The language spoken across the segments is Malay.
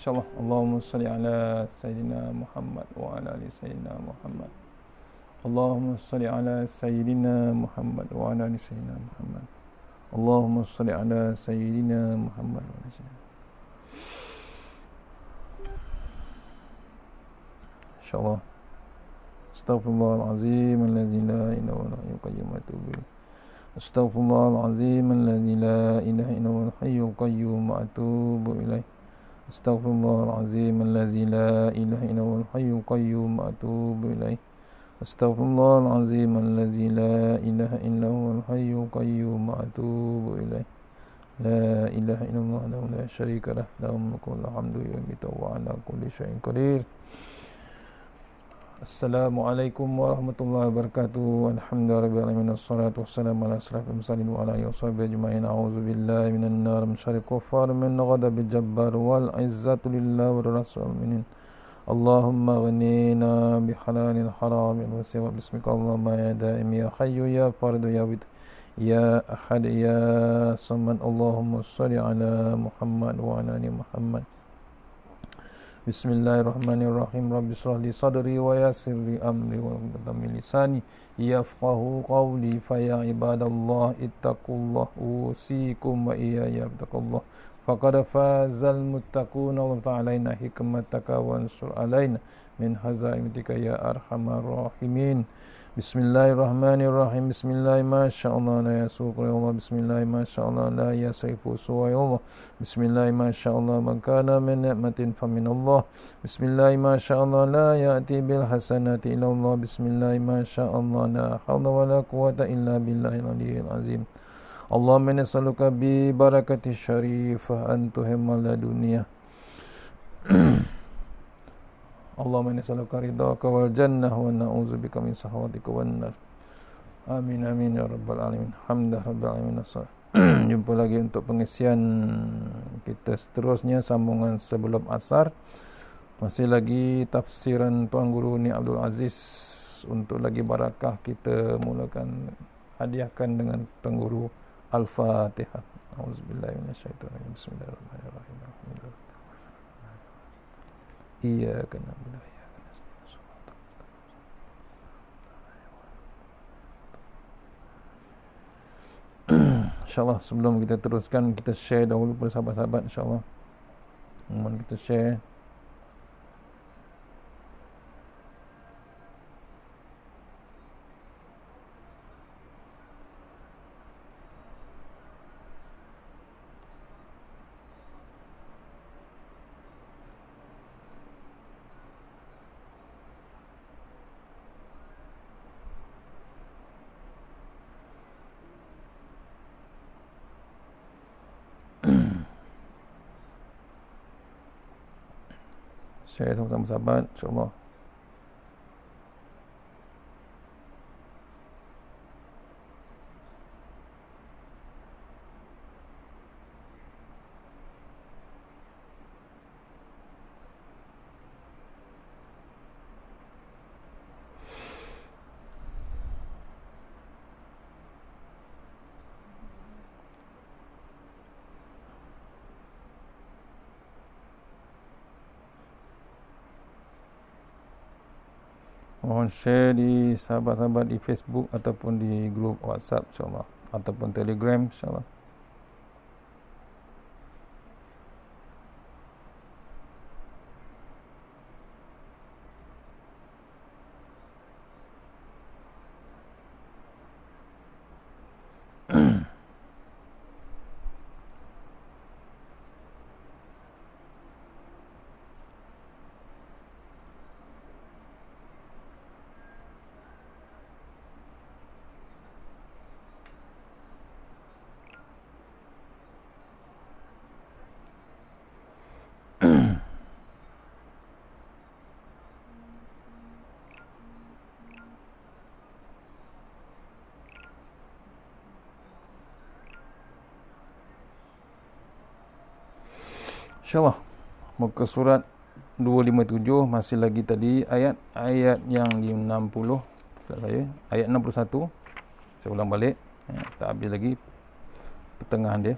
insyaallah. Allahumma shalli ala sayyidina Muhammad wa ala ali sayyidina Muhammad. Allahumma shalli ala sayyidina Muhammad wa ala ali sayyidina Muhammad. Allahumma shalli ala sayyidina Muhammad wa ala ali sayyidina. Insyaallah. Astaghfirullahalazim alladzi la ilaha illa huwal qayyum wa atubu ilaih. Astaghfirullahalazim alladzi la ilaha illa huwal hayyul qayyum wa atubu ilaih. Astaghfirullahalazim alladzi la ilaha illa huwal hayyul qayyum wa atubu ilaih. Astaghfirullahalazim alladzi la ilaha illa huwal hayyul qayyum wa atubu ilaih. La ilaha illallah wa la syarika lah, lahul mulku wa lahul hamdu wa ala kulli syai'in qadir. Assalamualaikum warahmatullahi wabarakatuh. Alhamdulillahirabbil wassalatu wassalamu ala asyrafil mursalin wa ala alihi washabbihi ajma'in. A'udzubillahi minan nar min syarril kuffar min ghadabil jabbar wal izzatu lillahi wa rasul minin. Allahumma ghnina bihalalil haram wa siwa bismika Allahumma ya daim ya hayyu ya fardu ya wid ya ahad ya samad. Allahumma shalli ala Muhammad wa ala ali Muhammad. Bismillahirrahmanirrahim. Rabbi shrah li sadri wa yassir li amri wa hlul min lisani yafqahu qawli. Fa ya ibadallah ittaqullah usikum wa iyaya bittaqullah. Faqad fazal muttaqun. Allah ta'alaina hikmataka wa ansur alaina min hazaimitika ya arhamar rahimin. Bismillahirrahmanirrahim. Bismillah masyaallah la yasuqu ya Allah. Bismillah masyaallah la yasrifu suwa ya Allah. Bismillah masyaallah man kana min ni'matin fa min Allah. Bismillah masyaallah la ya'ti bil hasanati illa Allah. Bismillah masyaallah la haula wa la quwwata illa billahil aliyyil azim. Allahumma nas'aluka bi barakati syarifah an tuhimmal dunya. Allahumma nas'aluka ridhaka wal jannah wa na'udzubika min sakhatika wan nar. Amin amin ya rabbal alamin. Hamdah rabbil alamin. Jumpa lagi untuk pengisian kita seterusnya, sambungan sebelum asar. Masih lagi tafsiran Tuan Guru Ni Abdul Aziz. Untuk lagi barakah kita mulakan hadiahkan dengan Tuan Guru Al-Fatihah. Auzubillahi minasyaitonir rajim. Bismillahirrahmanirrahim. Alhamdulillah. Iyyaka na'budu wa iyyaka nasta'in. InsyaAllah sebelum kita teruskan, kita share dahulu pada sahabat-sahabat. InsyaAllah mohon kita share. Share sama-sama sahabat, insyaAllah. Mohon share di sahabat-sahabat di Facebook ataupun di grup WhatsApp insyaAllah, ataupun Telegram insyaAllah. InsyaAllah muka surat 257, masih lagi tadi ayat yang di 60 saya, ayat 61. Saya ulang balik, tak habis lagi pertengahan dia.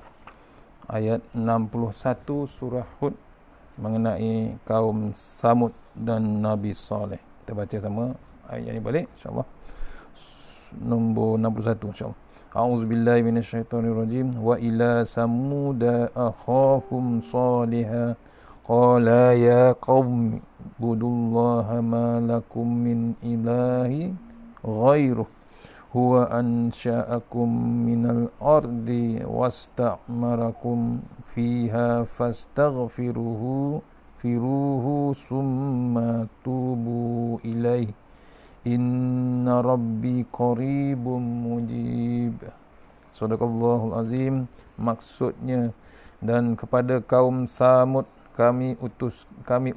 Ayat 61 surah Hud mengenai kaum Samud dan Nabi Saleh. Kita baca sama ayat ini balik insya-Allah. Nombor 61 insya-Allah. A'udzubillahi minasyaitonirrajim. Wa ila samuda akhahum salihah qala ya qaumi budullaha ma lakum min ilahi ghairuh huwa ansha'akum minal ardi wasta'marakum fiha fastaghfiruhu summa tubu ilaih inna rabbi qaribun mujib. Sadaqallahul azim. Maksudnya, dan kepada kaum Samud kami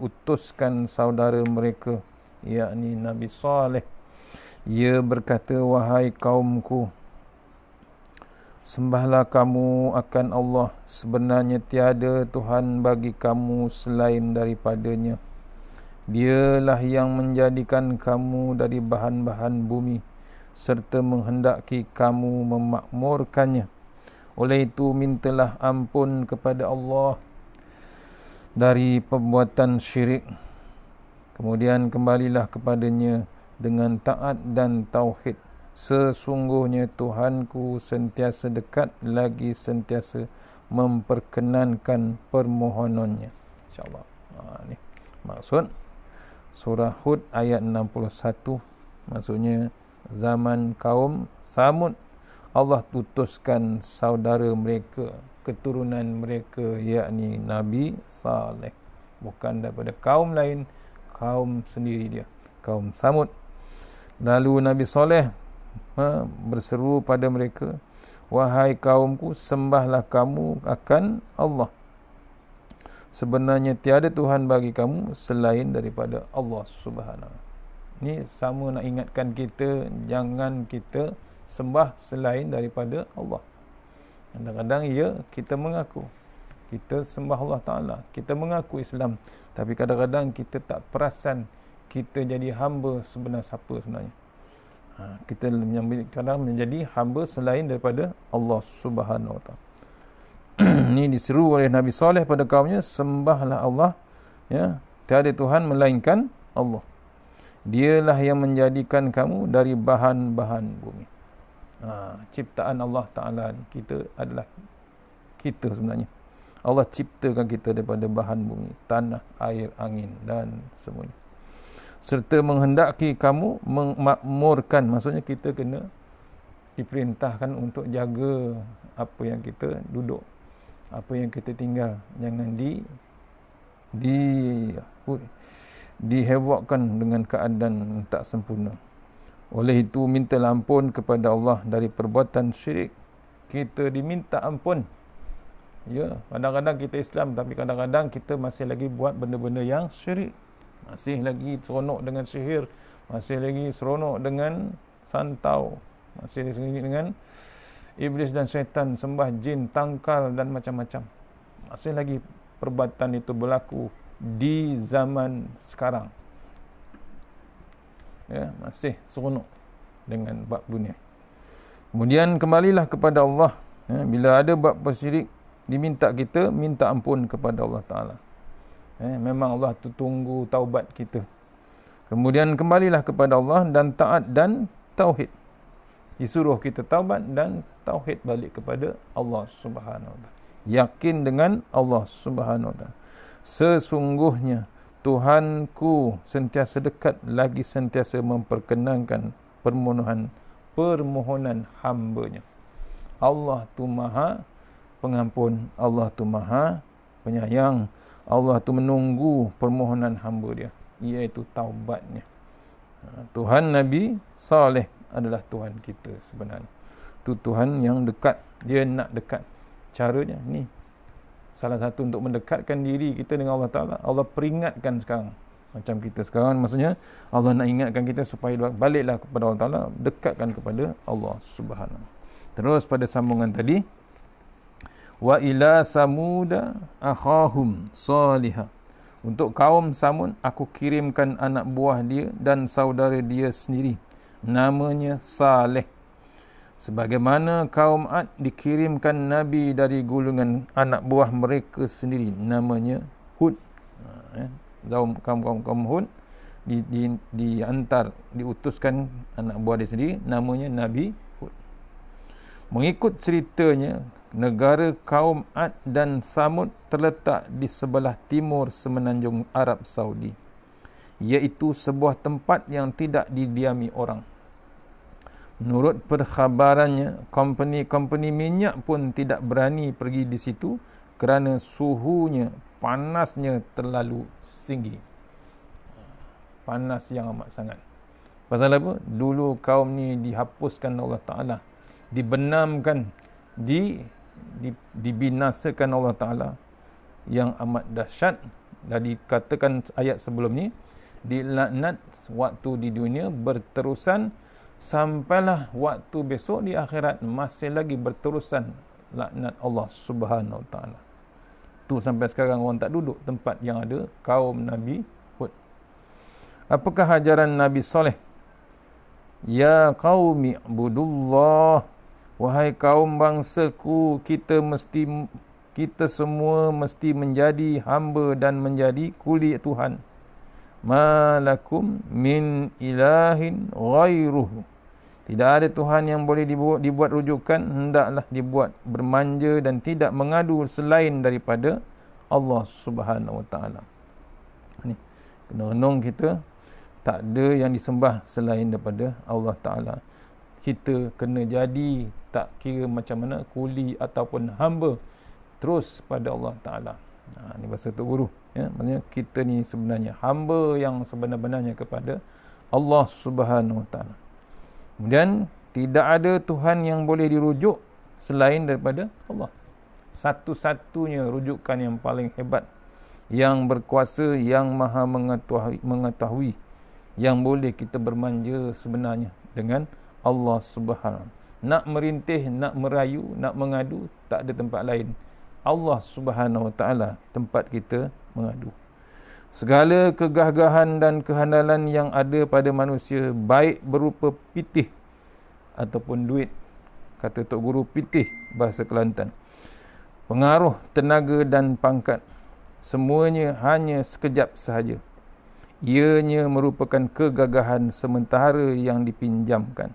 utuskan saudara mereka, yakni Nabi Saleh. Ia berkata, wahai kaumku, sembahlah kamu akan Allah, sebenarnya tiada Tuhan bagi kamu selain daripadanya. Dialah yang menjadikan kamu dari bahan-bahan bumi serta menghendaki kamu memakmurkannya. Oleh itu mintalah ampun kepada Allah dari perbuatan syirik. Kemudian kembalilah kepadanya dengan taat dan tauhid. Sesungguhnya Tuhanku sentiasa dekat lagi sentiasa memperkenankan permohonannya. InsyaAllah. Ni maksud surah Hud ayat 61. Maksudnya zaman kaum Samud Allah utuskan saudara mereka, keturunan mereka, yakni Nabi Saleh. Bukan daripada kaum lain, kaum sendiri dia, kaum Samud. Lalu Nabi Saleh berseru pada mereka, wahai kaumku, sembahlah kamu akan Allah, sebenarnya tiada Tuhan bagi kamu selain daripada Allah Subhanahu. Ni sama nak ingatkan kita, jangan kita sembah selain daripada Allah. Kadang-kadang kita mengaku kita sembah Allah Ta'ala, kita mengaku Islam, tapi kadang-kadang kita tak perasan kita jadi hamba siapa sebenarnya. Kita kadang menjadi hamba selain daripada Allah Subhanahu Wa Ta'ala. Ini diseru oleh Nabi Saleh pada kaumnya, sembahlah Allah, ya, tiada Tuhan melainkan Allah. Dialah yang menjadikan kamu dari bahan-bahan bumi. Ciptaan Allah Ta'ala ni kita adalah kita sebenarnya. Allah ciptakan kita daripada bahan bumi, tanah, air, angin dan semuanya. Serta menghendaki kamu memakmurkan, maksudnya kita kena diperintahkan untuk jaga apa yang kita duduk, apa yang kita tinggal, jangan dihewakkan dengan keadaan tak sempurna. Oleh itu mintalah ampun kepada Allah dari perbuatan syirik. Kita diminta ampun. Ya, kadang-kadang kita Islam tapi kadang-kadang kita masih lagi buat benda-benda yang syirik. Masih lagi seronok dengan sihir, masih lagi seronok dengan santau, masih lagi dengan iblis dan syaitan, sembah jin, tangkal dan macam-macam. Masih lagi perbuatan itu berlaku di zaman sekarang. Ya, masih seronok dengan bab dunia. Kemudian kembalilah kepada Allah. Ya, bila ada bab persyirik, diminta kita minta ampun kepada Allah Ta'ala. Memang Allah tu tunggu taubat kita. Kemudian kembalilah kepada Allah dan taat dan tauhid. Disuruh kita taubat dan tauhid balik kepada Allah Subhanahu Wa Ta'ala. Yakin dengan Allah Subhanahu Wa Ta'ala. Sesungguhnya Tuhanku sentiasa dekat lagi sentiasa memperkenankan permohonan hamba-Nya. Allah tu Maha Pengampun, Allah tu Maha Penyayang. Allah tu menunggu permohonan hamba Dia, iaitu taubatnya. Tuhan Nabi Saleh adalah Tuhan kita sebenarnya. Tu Tuhan yang dekat, Dia nak dekat. Caranya ni, salah satu untuk mendekatkan diri kita dengan Allah Ta'ala, Allah peringatkan sekarang. Macam kita sekarang, maksudnya Allah nak ingatkan kita supaya baliklah kepada Allah Ta'ala, dekatkan kepada Allah Subhanahu. Terus pada sambungan tadi, wa ila samuda akhahum salihah. Untuk kaum Samud aku kirimkan anak buah dia dan saudara dia sendiri, namanya Saleh. Sebagaimana kaum Ad dikirimkan nabi dari golongan anak buah mereka sendiri, namanya Hud. kaum Hud dihantar, diutuskan anak buah dia sendiri, namanya Nabi Hud. Mengikut ceritanya, negara kaum Ad dan Samud terletak di sebelah timur semenanjung Arab Saudi, iaitu sebuah tempat yang tidak didiami orang. Menurut perkhabarannya, company minyak pun tidak berani pergi di situ kerana suhunya, panasnya terlalu tinggi. Panas yang amat sangat. Pasal apa? Dulu kaum ni dihapuskan Allah Ta'ala, dibenamkan, dibinasakan Allah Ta'ala yang amat dahsyat. Dah dikatakan ayat sebelum ni, dilaknat waktu di dunia berterusan sampailah waktu besok di akhirat masih lagi berterusan laknat Allah Subhanahu Wa Ta'ala. Tu sampai sekarang orang tak duduk tempat yang ada kaum Nabi Hud. Apakah ajaran Nabi Saleh? Ya qaumi ibudullah, wahai kaum bangsaku, kita semua mesti menjadi hamba dan menjadi kuli Tuhan. Malakum min ilahin ghairuhu. Tidak ada Tuhan yang boleh dibuat rujukan, hendaklah dibuat bermanja dan tidak mengadu selain daripada Allah Subhanahu Wa Ta'ala. Ni kena renung kita, tak ada yang disembah selain daripada Allah Ta'ala. Kita kena jadi, tak kira macam mana, kuli ataupun hamba, terus pada Allah Ta'ala. Ini bahasa Tok Guru, maksudnya kita ni sebenarnya hamba yang sebenar-benarnya kepada Allah Subhanahu Wa Ta'ala. Kemudian tidak ada Tuhan yang boleh dirujuk selain daripada Allah. Satu-satunya rujukan yang paling hebat, yang berkuasa, yang maha mengetahui, yang boleh kita bermanja sebenarnya dengan Allah Subhanahu. Nak merintih, nak merayu, nak mengadu, tak ada tempat lain. Allah Subhanahu Wa Ta'ala tempat kita mengadu. Segala kegagahan dan kehandalan yang ada pada manusia, baik berupa pitih ataupun duit, kata Tok Guru, pitih bahasa Kelantan, pengaruh, tenaga dan pangkat, semuanya hanya sekejap sahaja. Ianya merupakan kegagahan sementara yang dipinjamkan.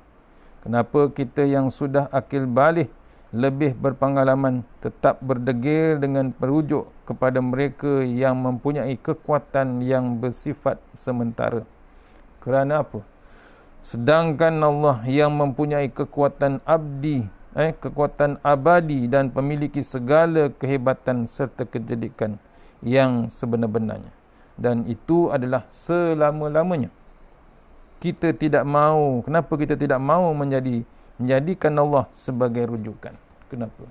Kenapa kita yang sudah akil balik, lebih berpengalaman, tetap berdegil dengan merujuk kepada mereka yang mempunyai kekuatan yang bersifat sementara? Kerana apa? Sedangkan Allah yang mempunyai kekuatan kekuatan abadi dan memiliki segala kehebatan serta kecerdikan yang sebenar-benarnya, dan itu adalah selama-lamanya. Kita tidak mahu, kenapa kita tidak mahu menjadikan Allah sebagai rujukan? Kenapa?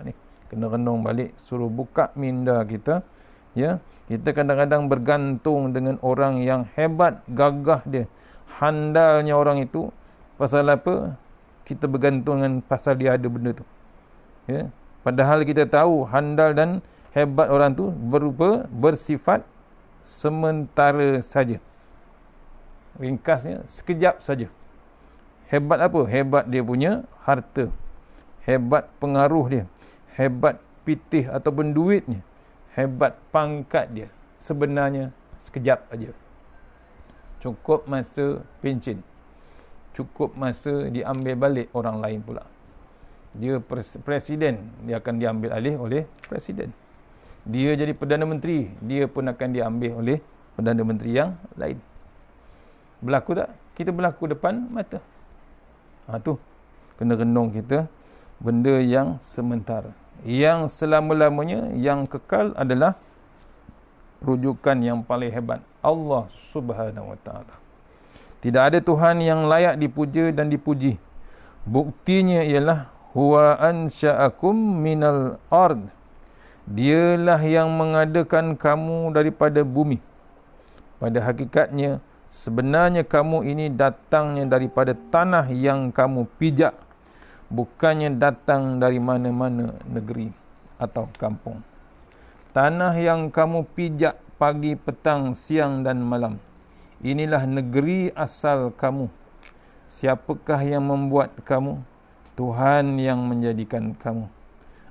Ni kena renung balik, suruh buka minda kita, ya. Kita kadang-kadang bergantung dengan orang yang hebat, gagah dia, handalnya orang itu. Pasal apa? Kita bergantung dengan pasal dia ada benda tu, ya. Padahal kita tahu handal dan hebat orang tu bersifat sementara saja. Ringkasnya, sekejap saja. Hebat apa? Hebat dia punya harta, hebat pengaruh dia, hebat pitih ataupun duitnya, hebat pangkat dia. Sebenarnya sekejap aja. Cukup masa pencen, cukup masa diambil balik orang lain pula. Dia presiden, dia akan diambil alih oleh presiden. Dia jadi Perdana Menteri, dia pun akan diambil oleh Perdana Menteri yang lain. Berlaku tak? Kita berlaku depan mata. Tu kena renung kita, benda yang sementara. Yang selama-lamanya, yang kekal adalah rujukan yang paling hebat, Allah Subhanahu Wa Ta'ala. Tidak ada Tuhan yang layak dipuja dan dipuji. Buktinya ialah huwa ansha'akum minal ard. Dialah yang mengadakan kamu daripada bumi. Pada hakikatnya, sebenarnya kamu ini datangnya daripada tanah yang kamu pijak, bukannya datang dari mana-mana negeri atau kampung. Tanah yang kamu pijak pagi, petang, siang dan malam, inilah negeri asal kamu. Siapakah yang membuat kamu? Tuhan yang menjadikan kamu.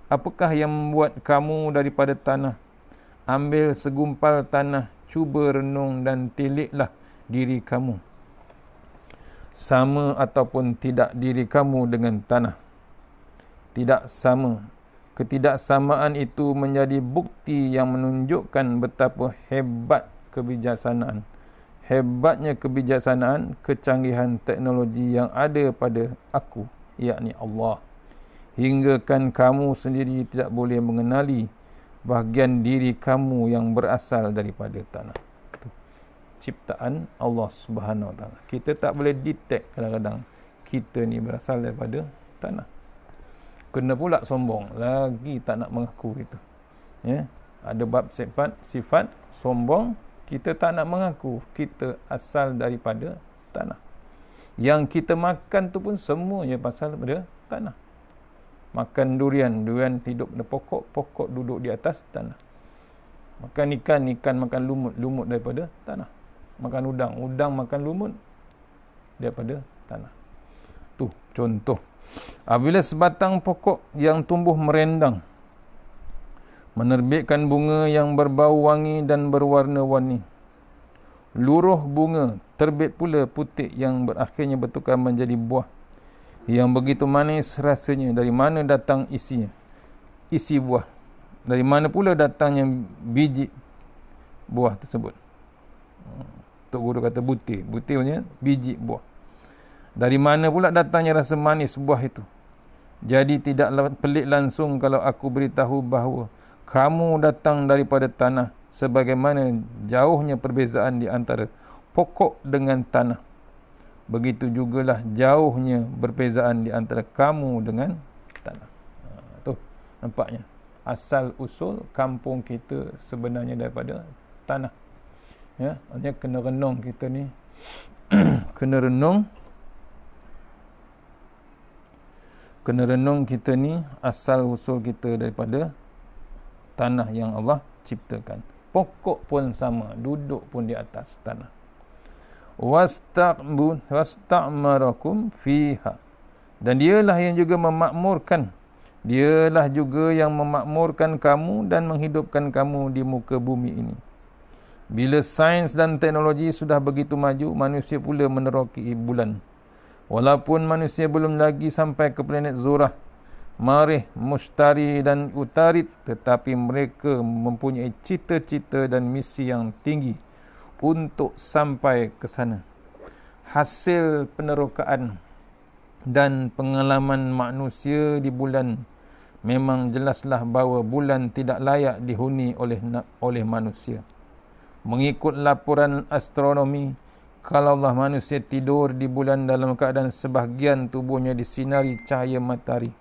Apakah yang membuat kamu daripada tanah? ambil segumpal tanah, cuba renung dan tiliklah diri kamu. Sama ataupun tidak diri kamu dengan tanah? Tidak sama. Ketidaksamaan itu menjadi bukti yang menunjukkan betapa hebatnya kebijaksanaan, kecanggihan teknologi yang ada pada aku, yakni Allah. Hinggakan kamu sendiri tidak boleh mengenali bahagian diri kamu yang berasal daripada tanah. Ciptaan Allah Subhanahu Wa Taala. Kita tak boleh detect kadang-kadang kita ni berasal daripada tanah. Kena pula sombong, lagi tak nak mengaku itu. Ya, ada bab sifat sombong, kita tak nak mengaku kita asal daripada tanah. Yang kita makan tu pun semuanya pasal daripada tanah. Makan durian hidup pada pokok duduk di atas tanah. Makan ikan makan lumut daripada tanah. Makan udang makan lumut daripada tanah. Tu contoh. Apabila sebatang pokok yang tumbuh merendang menerbitkan bunga yang berbau wangi dan berwarna-warni, luruh bunga terbit pula putik yang berakhirnya bertukar menjadi buah yang begitu manis rasanya. Dari mana datang isi buah? Dari mana pula datangnya biji buah tersebut? Tok Guru kata butir punya biji buah. Dari mana pula datangnya rasa manis buah itu? Jadi tidak pelik langsung kalau aku beritahu bahawa kamu datang daripada tanah, sebagaimana jauhnya perbezaan di antara pokok dengan tanah. Begitu jugalah jauhnya perbezaan di antara kamu dengan tanah. Tu nampaknya asal usul kampung kita sebenarnya daripada tanah. Ya, artinya kena renung kita ni kena renung kita ni asal usul kita daripada tanah yang Allah ciptakan. Pokok pun sama, duduk pun di atas tanah. Wasta'marakum fiha. Dan dialah yang juga memakmurkan. Dialah juga yang memakmurkan kamu dan menghidupkan kamu di muka bumi ini. Bila sains dan teknologi sudah begitu maju, manusia pula meneroki bulan. Walaupun manusia belum lagi sampai ke planet Zorah, Marih, Mustari dan Utarid, tetapi mereka mempunyai cita-cita dan misi yang tinggi untuk sampai ke sana. Hasil penerokaan dan pengalaman manusia di bulan memang jelaslah bahawa bulan tidak layak dihuni oleh manusia. Mengikut laporan astronomi, kalaulah manusia tidur di bulan dalam keadaan sebahagian tubuhnya disinari cahaya matahari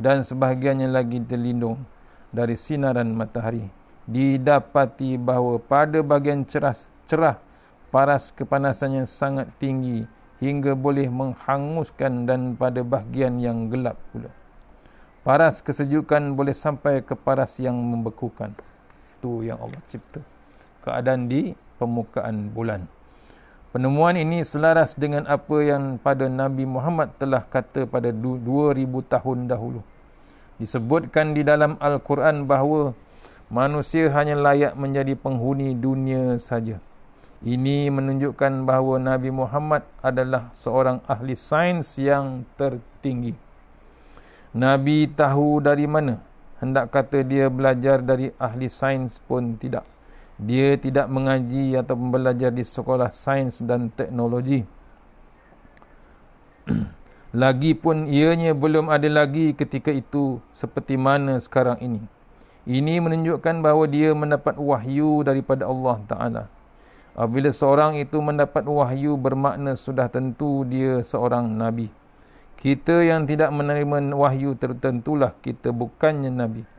dan sebahagiannya lagi terlindung dari sinaran matahari, didapati bahawa pada bahagian cerah paras kepanasannya sangat tinggi hingga boleh menghanguskan, dan pada bahagian yang gelap pula paras kesejukan boleh sampai ke paras yang membekukan. Itu yang Allah cipta keadaan di permukaan bulan. Penemuan ini selaras dengan apa yang pada Nabi Muhammad telah kata pada 2000 tahun dahulu. Disebutkan di dalam Al-Quran bahawa manusia hanya layak menjadi penghuni dunia saja. Ini menunjukkan bahawa Nabi Muhammad adalah seorang ahli sains yang tertinggi. Nabi tahu dari mana? Hendak kata dia belajar dari ahli sains pun tidak. Dia tidak mengaji atau belajar di sekolah sains dan teknologi. Lagipun ianya belum ada lagi ketika itu seperti mana sekarang ini. Ini menunjukkan bahawa dia mendapat wahyu daripada Allah Ta'ala. Apabila seorang itu mendapat wahyu, bermakna sudah tentu dia seorang Nabi. Kita yang tidak menerima wahyu tertentulah kita bukannya Nabi.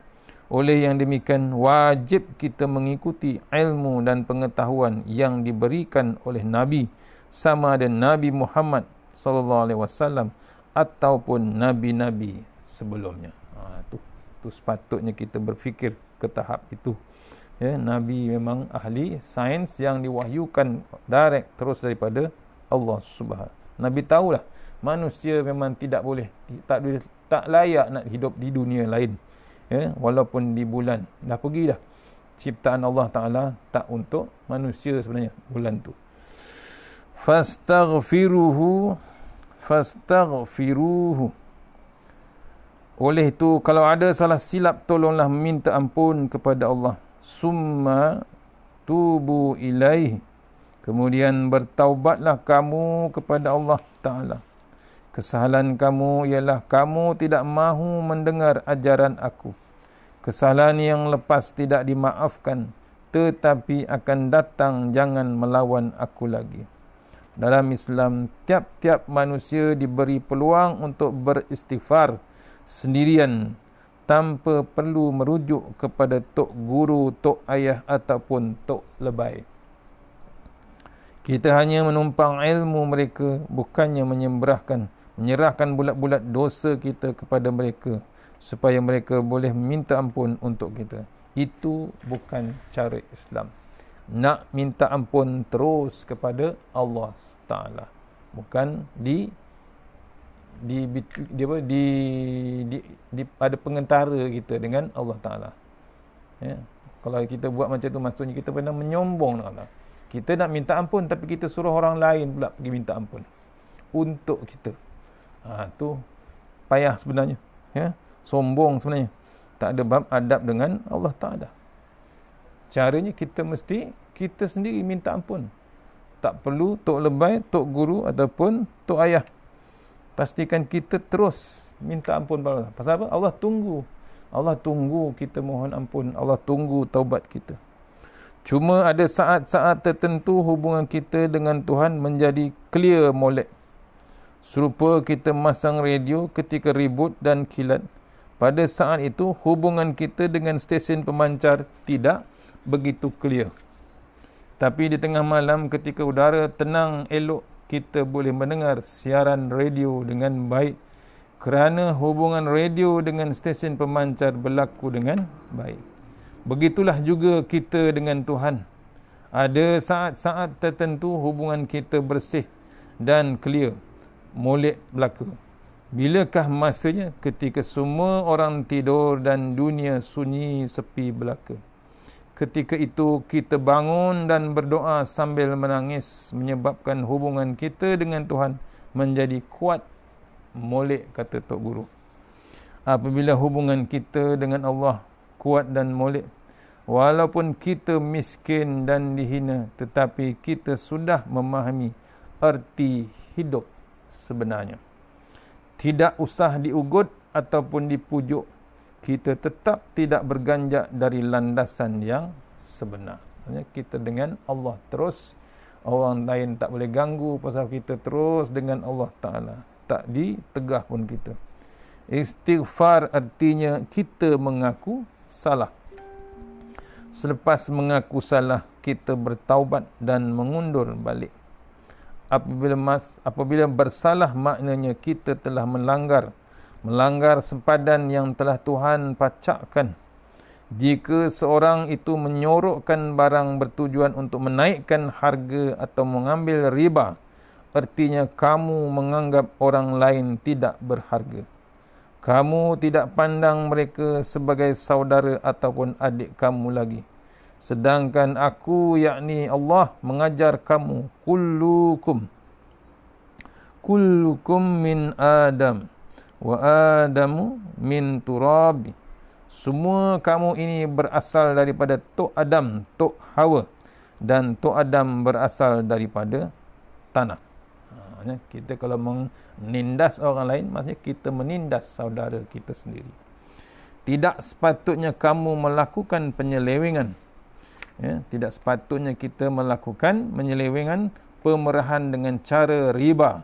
Oleh yang demikian, wajib kita mengikuti ilmu dan pengetahuan yang diberikan oleh Nabi, sama ada Nabi Muhammad SAW ataupun Nabi-Nabi sebelumnya. Tu sepatutnya kita berfikir ke tahap itu. Ya, Nabi memang ahli sains yang diwahyukan direct terus daripada Allah Subhanahu. Nabi tahulah manusia memang tidak boleh, tak layak nak hidup di dunia lain. Ya, walaupun di bulan dah pergi dah, ciptaan Allah Ta'ala, tak untuk manusia sebenarnya bulan tu. Fastaghfiruhu. Oleh itu, kalau ada salah silap, tolonglah minta ampun kepada Allah. Summa tubu ilaih. Kemudian bertaubatlah kamu kepada Allah Ta'ala. Kesalahan kamu ialah kamu tidak mahu mendengar ajaran aku. Kesalahan yang lepas tidak dimaafkan, tetapi akan datang jangan melawan aku lagi. Dalam Islam, tiap-tiap manusia diberi peluang untuk beristighfar sendirian tanpa perlu merujuk kepada tok guru, tok ayah ataupun tok lebay. Kita hanya menumpang ilmu mereka, bukannya menyerahkan bulat-bulat dosa kita kepada mereka supaya mereka boleh minta ampun untuk kita. Itu bukan cara Islam. Nak minta ampun terus kepada Allah Ta'ala, bukan ada pengentara kita dengan Allah Ta'ala. Ya. Kalau kita buat macam tu, maksudnya kita pernah menyombong dengan Allah. Kita nak minta ampun, tapi kita suruh orang lain pula pergi minta ampun untuk kita. Tu payah sebenarnya. Ya. Sombong sebenarnya. Tak ada bab adab dengan Allah Ta'ala. Caranya kita mesti kita sendiri minta ampun. Tak perlu tok lebay, tok guru ataupun tok ayah. Pastikan kita terus minta ampun pada Allah. Pasal apa? Allah tunggu. Allah tunggu kita mohon ampun. Allah tunggu taubat kita. Cuma ada saat-saat tertentu hubungan kita dengan Tuhan menjadi clear molek. Serupa kita masang radio ketika ribut dan kilat. Pada saat itu hubungan kita dengan stesen pemancar tidak begitu clear. Tapi di tengah malam ketika udara tenang elok, kita boleh mendengar siaran radio dengan baik kerana hubungan radio dengan stesen pemancar berlaku dengan baik. Begitulah juga kita dengan Tuhan. Ada saat-saat tertentu hubungan kita bersih dan clear, molek belaka. Bilakah masanya? Ketika semua orang tidur dan dunia sunyi sepi belaka. Ketika itu kita bangun dan berdoa sambil menangis, menyebabkan hubungan kita dengan Tuhan menjadi kuat, molek, kata Tok Guru. Apabila hubungan kita dengan Allah kuat dan molek, walaupun kita miskin dan dihina, tetapi kita sudah memahami arti hidup sebenarnya. Tidak usah diugut ataupun dipujuk, kita tetap tidak berganjak dari landasan yang sebenar. Maksudnya kita dengan Allah terus, orang lain tak boleh ganggu pasal kita terus dengan Allah Ta'ala. Tak ditegah pun kita. Istighfar artinya kita mengaku salah. Selepas mengaku salah, kita bertaubat dan mengundur balik. Apabila bersalah, maknanya kita telah melanggar sempadan yang telah Tuhan pacakkan. Jika seorang itu menyorokkan barang bertujuan untuk menaikkan harga atau mengambil riba, artinya kamu menganggap orang lain tidak berharga. Kamu tidak pandang mereka sebagai saudara ataupun adik kamu lagi. Sedangkan aku, yakni Allah, mengajar kamu, kullukum min Adam wa Adamu min turabi. Semua kamu ini berasal daripada Tok Adam, Tok Hawa, dan Tok Adam berasal daripada tanah. Kita kalau menindas orang lain, maksudnya kita menindas saudara kita sendiri. Tidak sepatutnya kamu melakukan penyelewengan. Tidak sepatutnya kita melakukan penyelewengan, pemerahan dengan cara riba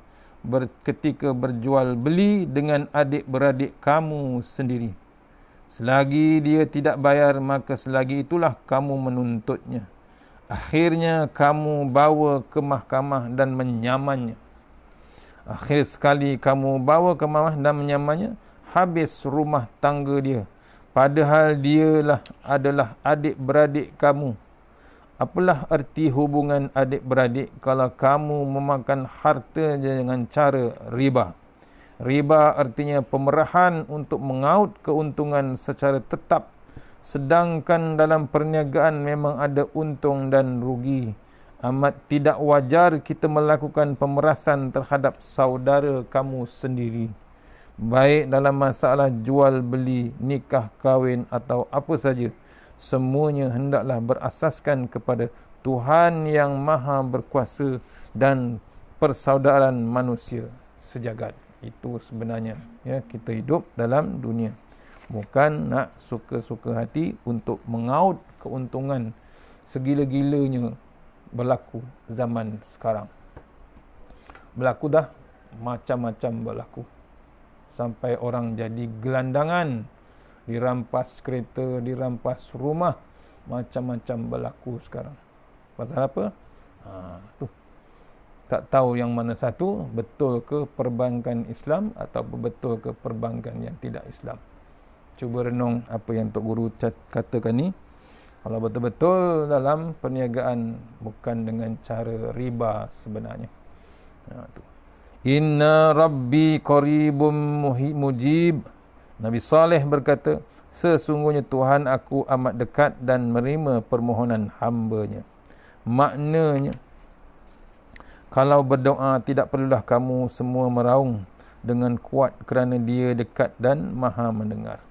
ketika berjual beli dengan adik-beradik kamu sendiri. Selagi dia tidak bayar, maka selagi itulah kamu menuntutnya. Akhirnya kamu bawa ke mahkamah dan menyamannya. Akhir sekali kamu bawa ke mahkamah dan menyamannya, habis rumah tangga dia. Padahal dialah adalah adik-beradik kamu. Apalah arti hubungan adik-beradik kalau kamu memakan harta dengan cara riba? Riba artinya pemerahan untuk mengaut keuntungan secara tetap sedangkan dalam perniagaan memang ada untung dan rugi. Amat tidak wajar kita melakukan pemerasan terhadap saudara kamu sendiri, baik dalam masalah jual beli, nikah, kahwin atau apa saja. Semuanya hendaklah berasaskan kepada Tuhan yang Maha Berkuasa dan persaudaraan manusia sejagat. Itu sebenarnya, ya, kita hidup dalam dunia, bukan nak suka-suka hati untuk mengaut keuntungan segila-gilanya. Berlaku zaman sekarang, berlaku dah, macam-macam berlaku, sampai orang jadi gelandangan, dirampas kereta, dirampas rumah, macam-macam berlaku sekarang. Pasal apa? Tu tak tahu yang mana satu, betul ke perbankan Islam atau betul ke perbankan yang tidak Islam. Cuba renung apa yang Tok Guru katakan ni. Kalau betul-betul dalam perniagaan, bukan dengan cara riba sebenarnya. Tu. Inna Rabbi qaribum mujib. Nabi Saleh berkata, sesungguhnya Tuhan aku amat dekat dan menerima permohonan hamba-Nya. Maknanya, kalau berdoa tidak perlulah kamu semua meraung dengan kuat kerana Dia dekat dan Maha mendengar.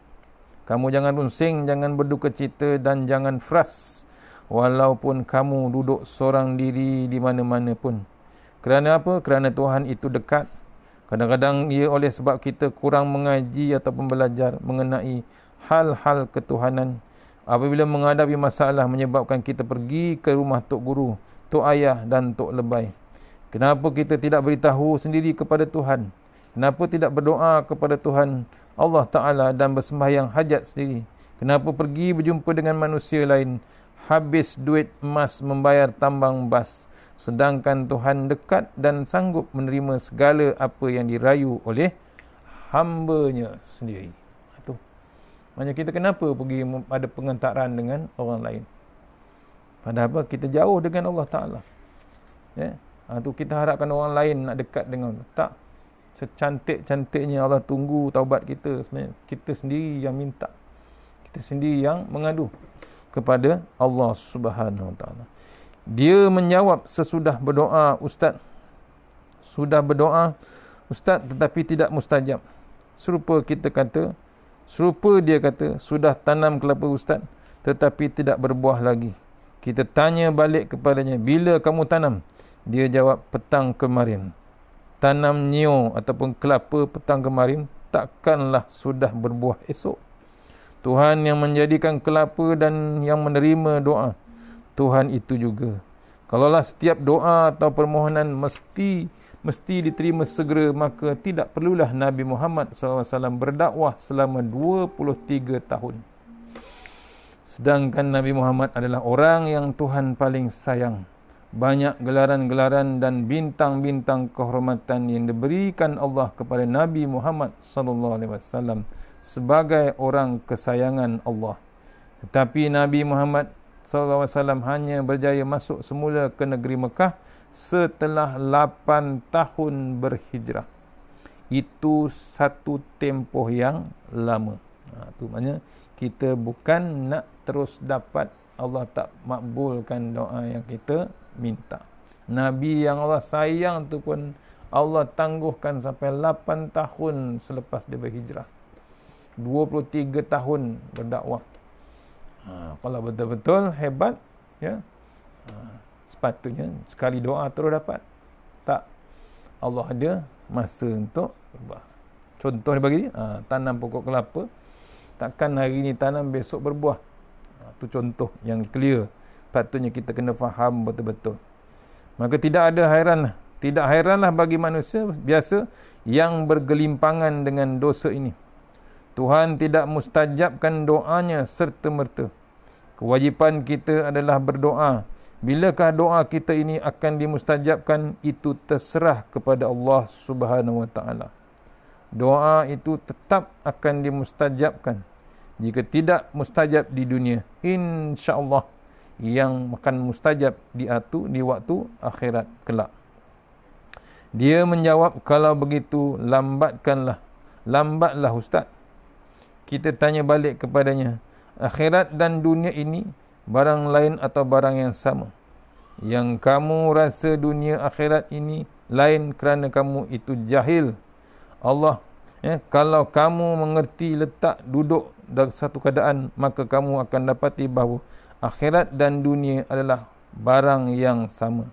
Kamu jangan rusing, jangan berduka cita dan jangan frust walaupun kamu duduk seorang diri di mana-mana pun. Kerana apa? Kerana Tuhan itu dekat. Kadang-kadang ia oleh sebab kita kurang mengaji ataupun belajar mengenai hal-hal ketuhanan. Apabila menghadapi masalah menyebabkan kita pergi ke rumah Tok Guru, Tok Ayah dan Tok Lebay. Kenapa kita tidak beritahu sendiri kepada Tuhan? Kenapa tidak berdoa kepada Tuhan Allah Ta'ala dan bersembahyang hajat sendiri? Kenapa pergi berjumpa dengan manusia lain, habis duit emas membayar tambang bas, sedangkan Tuhan dekat dan sanggup menerima segala apa yang dirayu oleh hamba-Nya sendiri? Itu. Maknanya kita kenapa pergi ada pengentaran dengan orang lain? Padahal apa? Kita jauh dengan Allah Ta'ala. Ya? Tu kita harapkan orang lain nak dekat dengan Allah. Tak. Secantik-cantiknya Allah tunggu taubat kita, sebenarnya kita sendiri yang minta, kita sendiri yang mengadu kepada Allah Subhanahu Wa Taala. Dia menjawab sesudah berdoa, Ustaz. Sudah berdoa, Ustaz, tetapi tidak mustajab. Serupa dia kata, sudah tanam kelapa Ustaz, tetapi tidak berbuah lagi. Kita tanya balik kepadanya, bila kamu tanam? Dia jawab, petang kemarin. Tanam nio ataupun kelapa petang kemarin, takkanlah sudah berbuah esok. Tuhan yang menjadikan kelapa dan yang menerima doa, Tuhan itu juga. Kalaulah setiap doa atau permohonan mesti diterima segera, maka tidak perlulah Nabi Muhammad SAW berdakwah selama 23 tahun. Sedangkan Nabi Muhammad adalah orang yang Tuhan paling sayang. Banyak gelaran-gelaran dan bintang-bintang kehormatan yang diberikan Allah kepada Nabi Muhammad SAW sebagai orang kesayangan Allah. Tetapi Nabi Muhammad SAW hanya berjaya masuk semula ke negeri Mekah setelah 8 tahun berhijrah. Itu satu tempoh yang lama. Itu maknanya kita bukan nak terus dapat, Allah tak makbulkan doa yang kita minta. Nabi yang Allah sayang tu pun Allah tangguhkan sampai 8 tahun selepas dia berhijrah. 23 tahun berdakwah. Kalau betul-betul hebat, ya, sepatutnya sekali doa terus dapat. Tak. Allah ada masa untuk berubah. Contoh dia bagi, tanam pokok kelapa, takkan hari ni tanam besok berbuah. Itu contoh yang clear. Patutnya kita kena faham betul-betul. Maka tidak heranlah bagi manusia biasa yang bergelimpangan dengan dosa ini. Tuhan tidak mustajabkan doanya serta-merta. Kewajipan kita adalah berdoa. Bilakah doa kita ini akan dimustajabkan, itu terserah kepada Allah Subhanahu Wa Taala. Doa itu tetap akan dimustajabkan. Jika tidak mustajab di dunia, insya-Allah yang akan mustajab di waktu akhirat kelak. Dia menjawab, kalau begitu lambatlah Ustaz. Kita tanya balik kepadanya, akhirat dan dunia ini barang lain atau barang yang sama. Yang kamu rasa dunia akhirat ini lain kerana kamu itu jahil. Allah, kalau kamu mengerti letak duduk dalam satu keadaan, maka kamu akan dapati bahawa akhirat dan dunia adalah barang yang sama.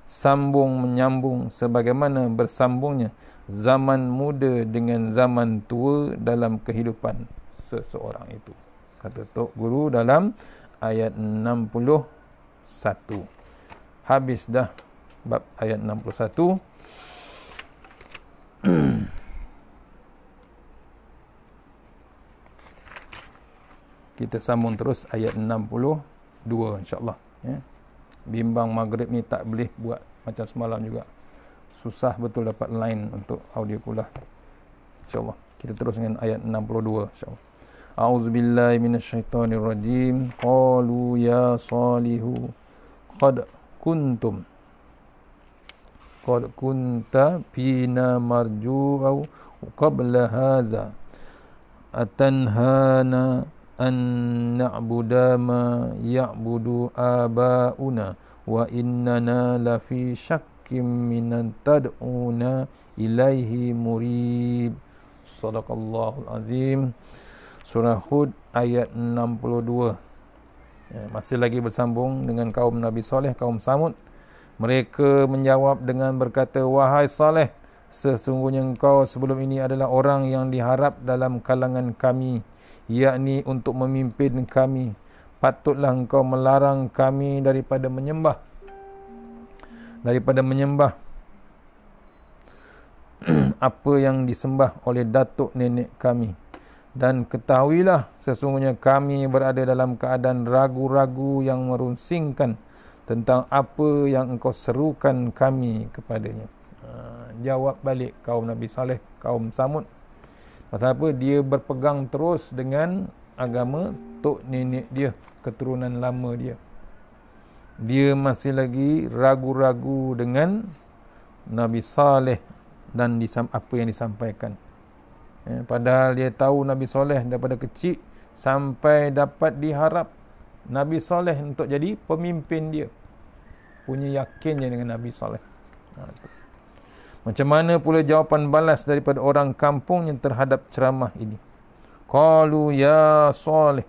Sambung menyambung sebagaimana bersambungnya zaman muda dengan zaman tua dalam kehidupan seseorang itu. Kata Tok Guru dalam ayat 61. Habis dah bab ayat 61. Kita sambung terus ayat 62 insya-Allah, ya. Bimbang maghrib ni tak boleh buat macam semalam juga. Susah betul dapat line untuk audio kuliah. Insya-Allah. Kita terus dengan ayat 62 insya-Allah. A'udzubillahi minasyaitonirrajim. Qalu ya salihu qad kunta fina marju'au qabla hadza atanhana an na'budu ma ya'budu aba'una wa innana lafi syakkim minan tad'una ilaihi murib. Sadaqallahul azim. Surah Hud ayat 62. Masih lagi bersambung dengan kaum Nabi Saleh, kaum Samud. Mereka menjawab dengan berkata, wahai Saleh, sesungguhnya engkau sebelum ini adalah orang yang diharap dalam kalangan kami, yakni untuk memimpin kami. Patutlah engkau melarang kami daripada menyembah apa yang disembah oleh datuk nenek kami. Dan ketahuilah sesungguhnya kami berada dalam keadaan ragu-ragu yang merunsingkan tentang apa yang engkau serukan kami kepadanya. Jawab balik kaum Nabi Saleh, kaum Samud. Pasal apa? Dia berpegang terus dengan agama tok nenek dia, keturunan lama dia. Dia masih lagi ragu-ragu dengan Nabi Saleh dan apa yang disampaikan. Padahal dia tahu Nabi Saleh daripada kecil sampai dapat diharap Nabi Saleh untuk jadi pemimpin dia. Punya yakin je dengan Nabi Saleh. Macam mana pula jawapan balas daripada orang kampung yang terhadap ceramah ini? Qalu ya Saleh.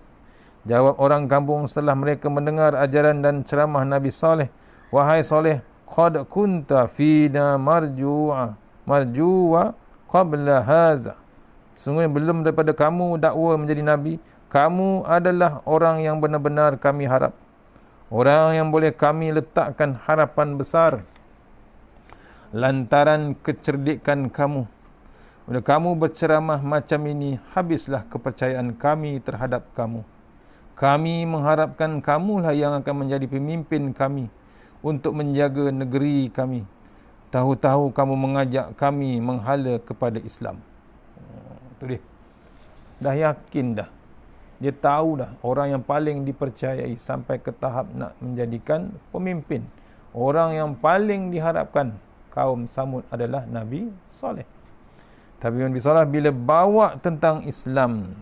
Jawab orang kampung setelah mereka mendengar ajaran dan ceramah Nabi Saleh. Wahai Saleh, qad kunta fina marju'a qabla haza. Sungguh belum daripada kamu dakwa menjadi Nabi, kamu adalah orang yang benar-benar kami harap. Orang yang boleh kami letakkan harapan besar. Lantaran kecerdikan kamu. Bila kamu berceramah macam ini, habislah kepercayaan kami terhadap kamu. Kami mengharapkan kamulah yang akan menjadi pemimpin kami untuk menjaga negeri kami. Tahu-tahu kamu mengajak kami menghala kepada Islam. Itu dia. Dah yakin dah. Dia tahu dah orang yang paling dipercayai sampai ke tahap nak menjadikan pemimpin. Orang yang paling diharapkan kaum Samud adalah Nabi Saleh. Tapi Nabi Saleh bila bawa tentang Islam,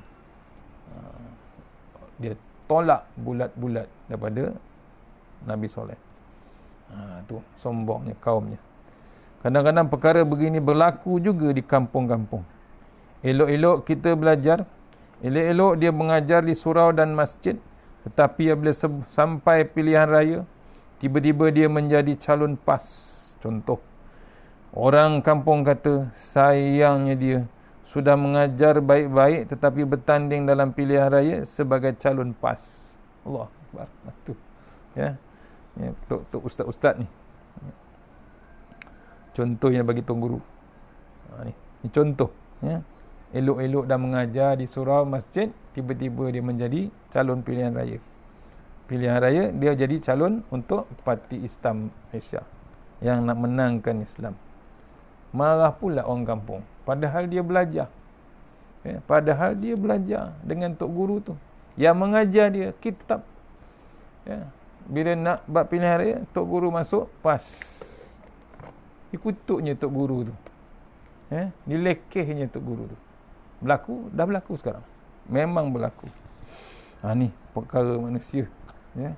dia tolak bulat-bulat daripada Nabi Saleh. Tu sombongnya kaumnya. Kadang-kadang perkara begini berlaku juga di kampung-kampung. Elok-elok kita belajar, elok-elok dia mengajar di surau dan masjid, tetapi bila sampai pilihan raya, tiba-tiba dia menjadi calon PAS. Contoh, orang kampung kata, sayangnya dia sudah mengajar baik-baik tetapi bertanding dalam pilihan raya sebagai calon PAS. Allah Akbar. Tu. Ya. Tok ustaz-ustaz ni. Contohnya bagi Tuan Guru. Ni contoh, ya. Elok-elok dah mengajar di surau masjid, tiba-tiba dia menjadi calon pilihan raya. Pilihan raya dia jadi calon untuk Parti Islam Malaysia yang nak menangkan Islam. Marah pula orang kampung, padahal dia belajar. Padahal dia belajar dengan tok guru tu yang mengajar dia kitab. Bila nak buat pilihan raya, tok guru masuk PAS. Dikutuknya tok guru tu. Dilekehnya tok guru tu. Dah berlaku sekarang. Memang berlaku. Ni perkara manusia, ya.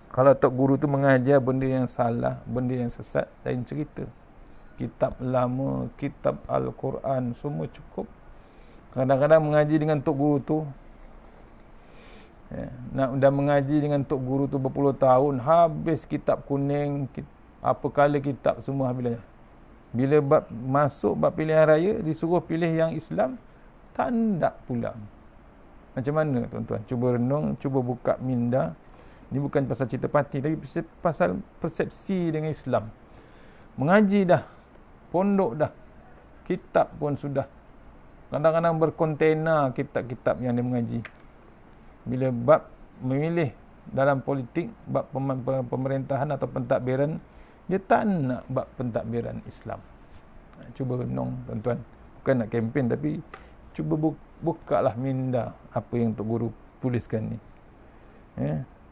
Kalau tok guru tu mengajar benda yang salah, benda yang sesat, lain cerita. Kitab lama, kitab Al-Quran, semua cukup. Kadang-kadang mengaji dengan tok guru tu, dah mengaji dengan tok guru tu berpuluh tahun, habis kitab kuning, apa kala kitab semua habis. Bila masuk bab pilihan raya, disuruh pilih yang Islam, tak nak pulang. Macam mana tuan-tuan? Cuba renung, cuba buka minda. Ini bukan pasal cerita parti, tapi pasal persepsi dengan Islam. Mengaji dah, pondok dah, kitab pun sudah. Kadang-kadang berkontena kitab-kitab yang dia mengaji. Bila bab memilih dalam politik, bab pemerintahan atau pentadbiran, dia tak nak bab pentadbiran Islam. Cuba renung tuan-tuan. Bukan nak kempen, tapi cuba bukalah minda apa yang Tok Guru tuliskan ni.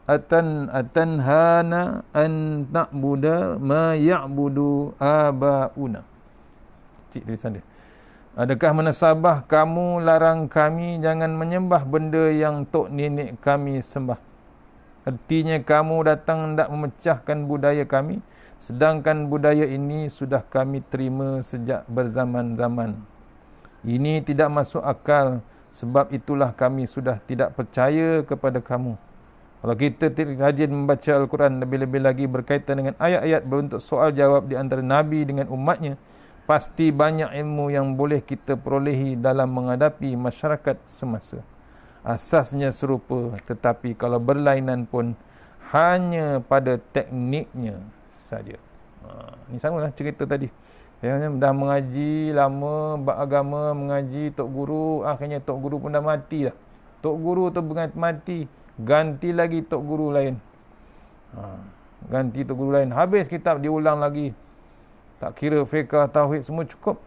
Atanhana an na'budu ma ya'budu abauna. Cik tulisan dia. Adakah menasabah kamu larang kami jangan menyembah benda yang tok nenek kami sembah? Artinya kamu datang hendak memecahkan budaya kami, sedangkan budaya ini sudah kami terima sejak berzaman-zaman. Ini tidak masuk akal, sebab itulah kami sudah tidak percaya kepada kamu. Kalau kita tidak rajin membaca Al-Quran, lebih-lebih lagi berkaitan dengan ayat-ayat berbentuk soal jawab di antara Nabi dengan umatnya, pasti banyak ilmu yang boleh kita perolehi dalam menghadapi masyarakat semasa. Asasnya serupa, tetapi kalau berlainan pun hanya pada tekniknya saja. Ini sama lah cerita tadi. Dah mengaji lama, agama, mengaji Tok Guru, akhirnya Tok Guru pun dah mati dah. Tok Guru tu mati, ganti lagi Tok Guru lain. Ganti Tok Guru lain. Habis kitab diulang lagi. Tak kira fiqh, tauhid, semua cukup.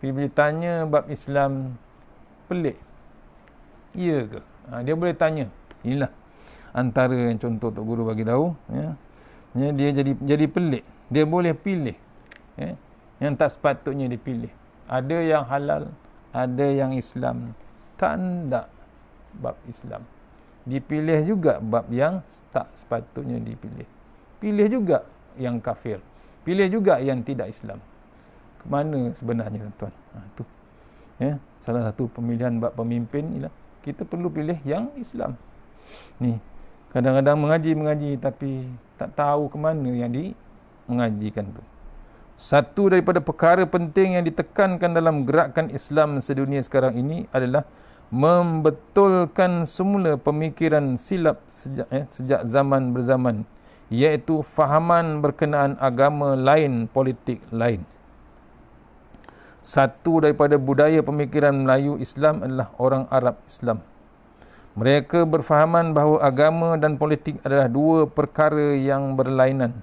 Tapi bila tanya bab Islam, pelik. Ya ke? Dia boleh tanya. Inilah antara yang contoh Tok Guru bagi tahu. Dia jadi pelik. Dia boleh pilih. Yang tak sepatutnya dipilih. Ada yang halal, ada yang Islam. Tak nak bab Islam. Dipilih juga bab yang tak sepatutnya dipilih. Pilih juga yang kafir. Pilih juga yang tidak Islam. Kemana sebenarnya tuan-tuan? Itu. Salah satu pemilihan bab pemimpin ialah kita perlu pilih yang Islam. Ni, kadang-kadang mengaji tapi tak tahu ke mana yang mengajikan tu. Satu daripada perkara penting yang ditekankan dalam gerakan Islam sedunia sekarang ini adalah membetulkan semula pemikiran silap sejak zaman berzaman, iaitu fahaman berkenaan agama lain, politik lain. Satu daripada budaya pemikiran Melayu Islam adalah orang Arab Islam. Mereka berfahaman bahawa agama dan politik adalah dua perkara yang berlainan.